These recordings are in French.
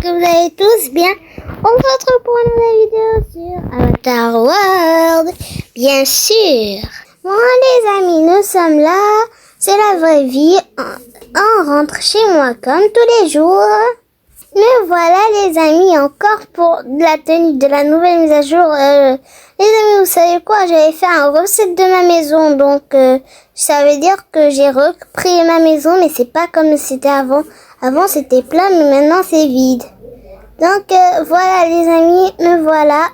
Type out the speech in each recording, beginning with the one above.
que vous allez tous bien. On se retrouve pour une nouvelle vidéo sur Avatar World, bien sûr. Bon les amis, nous sommes là, c'est la vraie vie. On rentre chez moi comme tous les jours. Mais voilà les amis, encore pour la tenue de la nouvelle mise à jour. Les amis, vous savez quoi, j'avais fait un reset de ma maison, donc ça veut dire que j'ai repris ma maison, mais c'est pas comme c'était avant. Avant c'était plein, mais maintenant c'est vide. Donc voilà les amis, me voilà.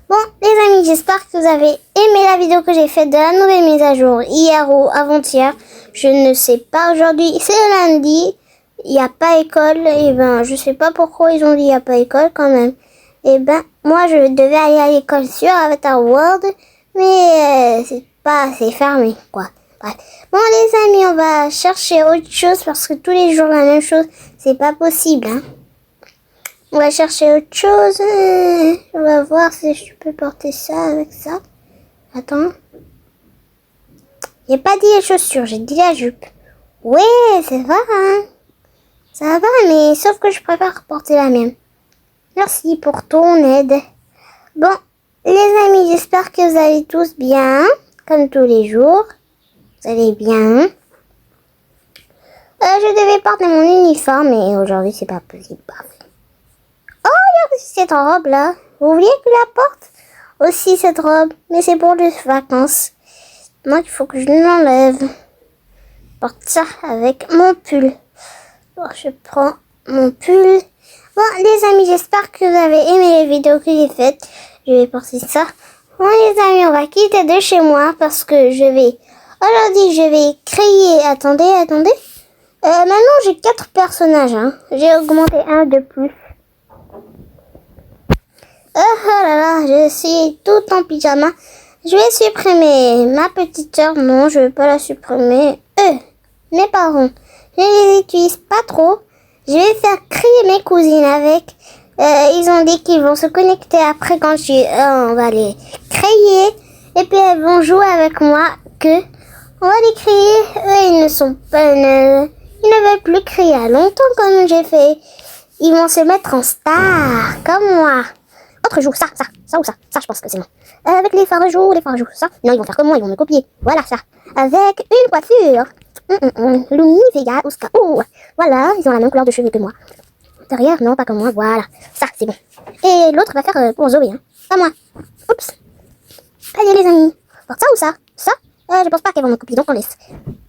Bon les amis, j'espère que vous avez aimé la vidéo que j'ai faite de la nouvelle mise à jour hier ou avant-hier. Je ne sais pas, aujourd'hui c'est le lundi. Il n'y a pas école, et ben je sais pas pourquoi ils ont dit il n'y a pas école quand même. Et ben moi je devais aller à l'école sur Avatar World, mais c'est fermé quoi. Bref. Bon les amis, on va chercher autre chose parce que tous les jours la même chose, c'est pas possible hein. On va chercher autre chose. On va voir si je peux porter ça avec ça. Attends. J'ai pas dit les chaussures, j'ai dit la jupe. Ouais, c'est vrai hein. Ça va, mais sauf que je préfère porter la mienne. Merci pour ton aide. Bon, les amis, j'espère que vous allez tous bien, comme tous les jours. Vous allez bien. Je devais porter mon uniforme, mais aujourd'hui, c'est pas possible. Oh, regarde cette robe-là. Vous vouliez que je la porte? Aussi, cette robe, mais c'est pour les vacances. Moi, il faut que je l'enlève. Je porte ça avec mon pull. Bon, je prends mon pull. Bon, les amis, j'espère que vous avez aimé les vidéos que j'ai faites. Je vais porter ça. Bon, les amis, on va quitter de chez moi parce que aujourd'hui, je vais créer... Attendez. Maintenant, j'ai 4 personnages. Hein. J'ai augmenté un de plus. Oh là là, je suis tout en pyjama. Je vais supprimer ma petite sœur. Non, je vais pas la supprimer. Mes parents. Je les utilise pas trop. Je vais faire crier mes cousines avec. Ils ont dit qu'ils vont se connecter après quand on va les créer. Et puis elles vont jouer avec moi. On va les créer. Eux, ils ne veulent plus crier à longtemps comme j'ai fait. Ils vont se mettre en star comme moi. Autre joue, ça ou ça. Ça, je pense que c'est moi. Avec les phares joues, ça. Non, ils vont faire comme moi, ils vont me copier. Voilà, ça. Avec une coiffure. Lumi, Vega, Oscar. Oh, voilà, ils ont la même couleur de cheveux que moi. Derrière, non, pas comme moi, voilà. Ça, c'est bon. Et l'autre va faire pour Zoé, hein. Pas moi. Oups. Allez, les amis. Porte ça ou ça? Ça je pense pas qu'elles vont me copier, donc on laisse.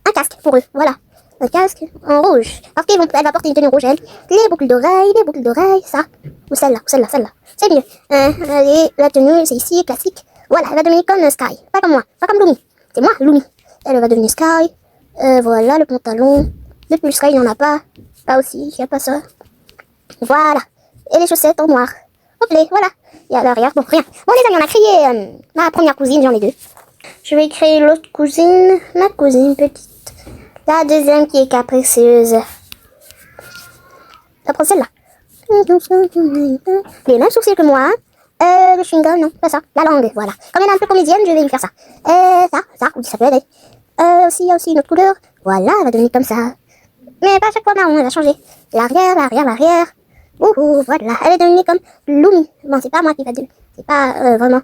Un casque pour eux, voilà. Un casque en rouge. Parce qu'elle va porter une tenue rouge, elle. Les boucles d'oreilles, ça. Ou celle-là. C'est mieux. Allez, la tenue, c'est ici, classique. Voilà, elle va devenir comme Sky. Pas comme moi, pas comme Lumi. C'est moi, Lumi. Elle va devenir Sky. Voilà, le pantalon. Le pull Sky, il n'y en a pas. Pas aussi, il n'y a pas ça. Voilà. Et les chaussettes en noir. Hop là, voilà. Et à l'arrière, bon, rien. Bon, les amis, on a créé ma première cousine, j'en ai 2. Je vais créer l'autre cousine, ma cousine petite. La deuxième qui est capricieuse. Je vais prendre celle-là. Les mêmes sourcils que moi. Le chewing-gum, non, pas ça. La langue, voilà. Comme elle est un peu comédienne, je vais lui faire ça. Ça, oui, ça peut aller. Aussi, il y a aussi une autre couleur. Voilà, elle va devenir comme ça. Mais pas à chaque fois marron, elle va changer. L'arrière. Voilà. Elle est devenue comme Lumi. Bon, c'est pas moi qui va devenir. C'est pas vraiment.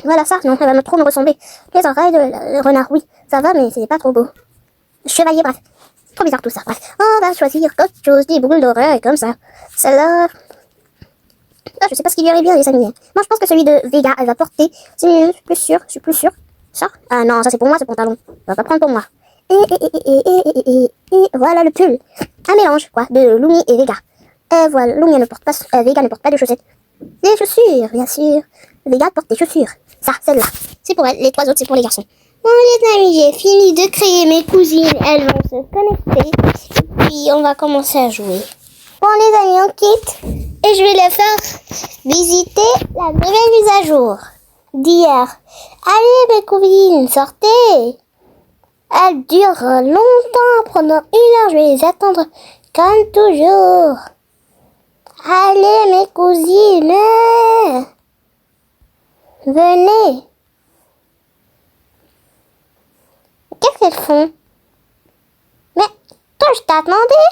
Voilà ça, non, elle va trop me ressembler. Les oreilles de renard, oui, ça va, mais c'est pas trop beau. Chevalier, bref. C'est trop bizarre tout ça, bref. On va choisir quelque chose, des boules d'oreilles comme ça. Celle-là. Ah, je sais pas ce qui lui irait bien, les amis. Moi, je pense que celui de Vega, elle va porter. C'est mieux, je suis plus sûre. Ça? Ah non, ça c'est pour moi, ce pantalon. On va pas prendre pour moi. Et voilà le pull. Un mélange, quoi, de Lumi et Vega. Voilà, Lumi ne porte pas, Vega ne porte pas de chaussettes. Des chaussures, bien sûr. Vega porte des chaussures. Ça, celle-là. C'est pour elle. Les 3 autres, c'est pour les garçons. Bon, les amis, j'ai fini de créer mes cousines. Elles vont se connecter. Et puis, on va commencer à jouer. Bon, les amis, on quitte. Et je vais les faire visiter la nouvelle mise à jour d'hier. Allez, mes cousines, sortez. Elle dure longtemps. Pendant 1 heure, je vais les attendre comme toujours. Allez, mes cousines. Venez. Qu'est-ce qu'elles font? Mais toi, je t'attendais.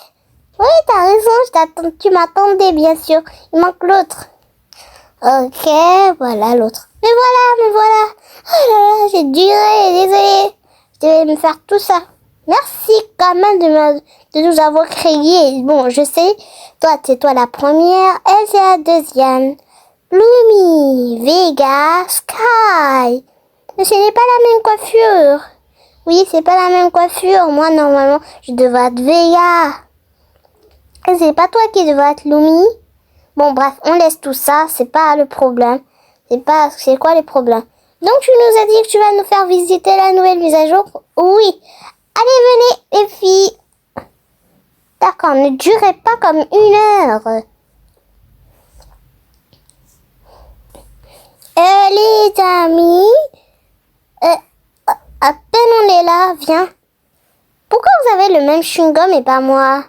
Oui, t'as raison, tu m'attendais, bien sûr. Il manque l'autre. Ok, voilà l'autre. Mais voilà. Oh là là, j'ai duré, désolé. Je devais me faire tout ça. Merci quand même de nous avoir créés. Bon, je sais, toi, c'est toi la première, elle, c'est la deuxième. Lumi, Vega, Sky. Mais ce n'est pas la même coiffure. Oui, c'est pas la même coiffure. Moi, normalement, je devrais être Vega. Et c'est pas toi qui devrais être Lumi. Bon, bref, on laisse tout ça. C'est pas le problème. C'est quoi les problèmes? Donc, tu nous as dit que tu vas nous faire visiter la nouvelle mise à jour? Oui. Allez, venez, les filles. D'accord, ne durez pas comme 1 heure. Les amis, à peine on est là, viens. Pourquoi vous avez le même chewing-gum et pas moi?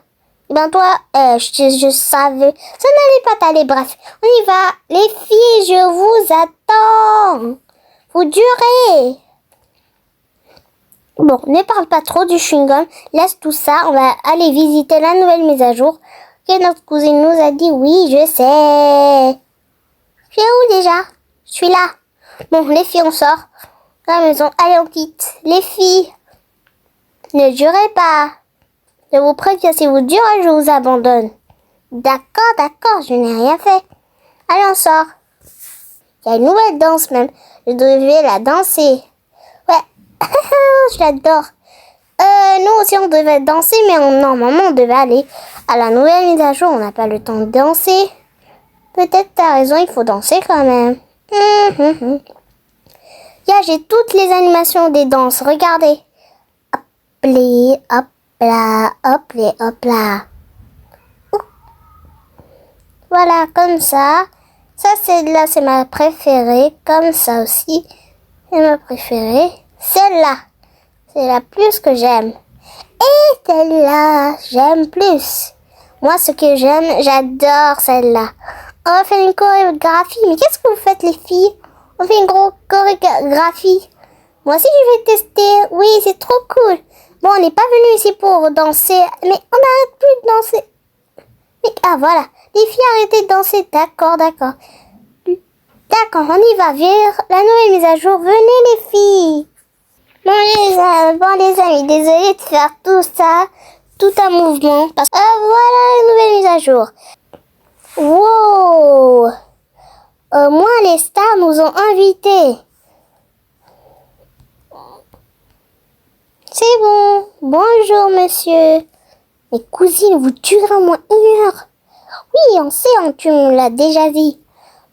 Eh ben toi, je savais. Ça n'allait pas t'aller, bref. On y va. Les filles, je vous attends. Vous durez. Bon, ne parle pas trop du chewing-gum. Laisse tout ça. On va aller visiter la nouvelle mise à jour. Que notre cousine nous a dit. Oui, je sais. Tu es où déjà? Je suis là. Bon, les filles, on sort. À la maison. Allez, on quitte. Les filles, ne durez pas. Je vous préviens, si vous durez, je vous abandonne. D'accord, je n'ai rien fait. Allez, on sort. Il y a une nouvelle danse même. Je devais la danser. Ouais, je l'adore. Nous aussi, on devait danser, mais normalement, on devait aller à la nouvelle mise à jour. On n'a pas le temps de danser. Peut-être t'as raison, il faut danser quand même. J'ai toutes les animations des danses. Regardez. Hop là, hop là. Voilà, comme ça. Ça, c'est ma préférée. Comme ça aussi. C'est ma préférée. Celle-là. C'est la plus que j'aime. Et celle-là, j'aime plus. Moi, ce que j'aime, j'adore celle-là. On va faire une chorégraphie. Mais qu'est-ce que vous faites, les filles? On fait une grosse chorégraphie. Moi aussi, je vais tester. Oui, c'est trop cool. Bon, on n'est pas venu ici pour danser. Mais on n'arrête plus de danser. Mais, voilà. Les filles, arrêtez de danser. D'accord. D'accord, on y va vers la nouvelle mise à jour. Venez, les filles. Bon, les amis, désolé de faire tout ça. Tout un mouvement. Parce que voilà la nouvelle mise à jour. Wow. Moi, les stars nous ont invités. C'est bon. Bonjour, monsieur. Mais cousine, vous durez au moins 1 heure. Oui, on sait, tu me l'as déjà dit.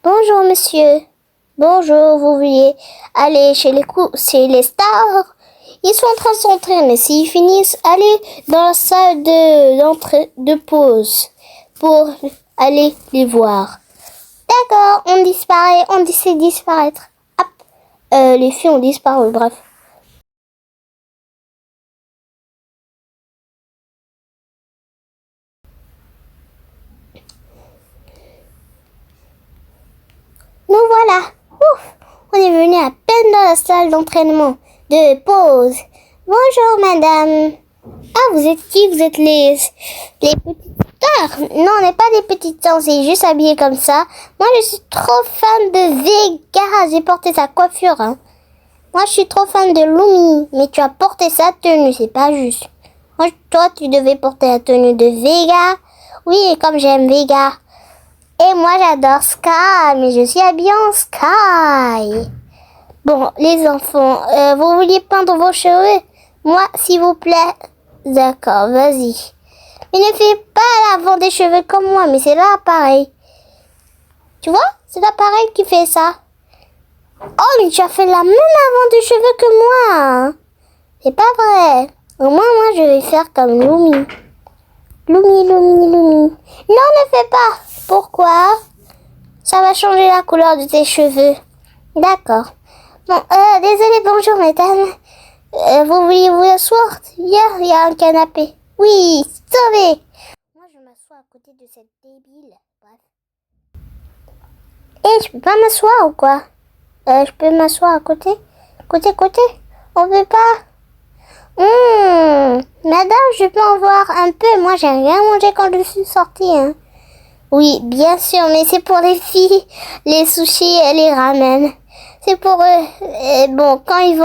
Bonjour, monsieur. Bonjour, vous vouliez aller chez les stars? Ils sont en train de s'entraîner. S'ils finissent, allez dans la salle de pause pour aller les voir. D'accord, on disparaît, on sait disparaître. Hop, les filles ont disparu, bref. Nous voilà. Ouf, on est venu à peine dans la salle d'entraînement de pause. Bonjour, madame. Ah, vous êtes qui? Vous êtes les petites stars? Non, on n'est pas des petites stars, c'est juste habillé comme ça. Moi, je suis trop fan de Vega. J'ai porté sa coiffure. Hein. Moi, je suis trop fan de Lumi. Mais tu as porté sa tenue, c'est pas juste. Moi, toi, tu devais porter la tenue de Vega. Oui, et comme j'aime Vega. Et moi, j'adore Sky, mais je suis habillée en Sky. Bon, les enfants, vous vouliez peindre vos cheveux? Moi, s'il vous plaît. D'accord, vas-y. Mais ne fais pas l'avant des cheveux comme moi, mais c'est l'appareil. Tu vois? C'est l'appareil qui fait ça. Oh, mais tu as fait la même avant des cheveux que moi. C'est pas vrai. Au moins, moi, je vais faire comme Lumi. Lumi. Non, ne fais pas. Pourquoi? Ça va changer la couleur de tes cheveux. D'accord. Bon, désolé, bonjour, mesdames. Vous vouliez vous asseoir? Hier, il y a un canapé. Oui, sauvé. Moi, je m'assois à côté de cette débile. Bref. Je peux pas m'asseoir ou quoi? Je peux m'asseoir à côté? Côté? On peut pas? Madame, je peux en voir un peu. Moi, j'ai rien mangé quand je suis sortie. Hein. Oui, bien sûr, mais c'est pour les filles. Les sushis et les ramen. C'est pour eux. Et bon, quand elles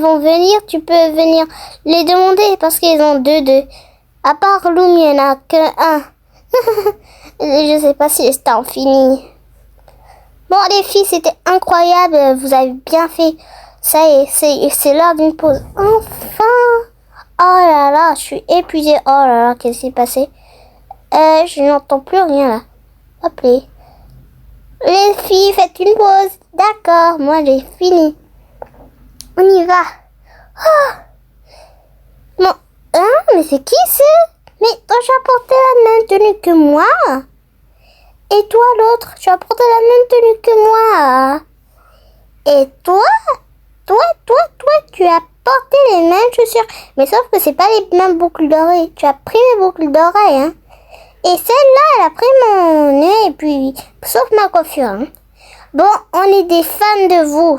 vont venir, tu peux venir les demander parce qu'ils ont deux. À part Loom, il n'y en a que un. Je sais pas si c'est fini. Bon, les filles, c'était incroyable. Vous avez bien fait. Ça y est, c'est l'heure d'une pause. Enfin! Oh là là, je suis épuisée. Oh là là, qu'est-ce qui s'est passé? Je n'entends plus rien là. Hop là. Les filles, faites une pause. D'accord, moi j'ai fini. On y va. Oh. Bon, hein, mais c'est qui ça? Mais toi, tu as porté la même tenue que moi. Et toi, l'autre, tu as porté la même tenue que moi. Et toi, tu as porté les mêmes chaussures. Mais sauf que c'est pas les mêmes boucles d'oreilles. Tu as pris mes boucles d'oreilles, hein. Et celle-là, elle a pris mon nez et puis, sauf ma coiffure. Hein. Bon, on est des fans de vous.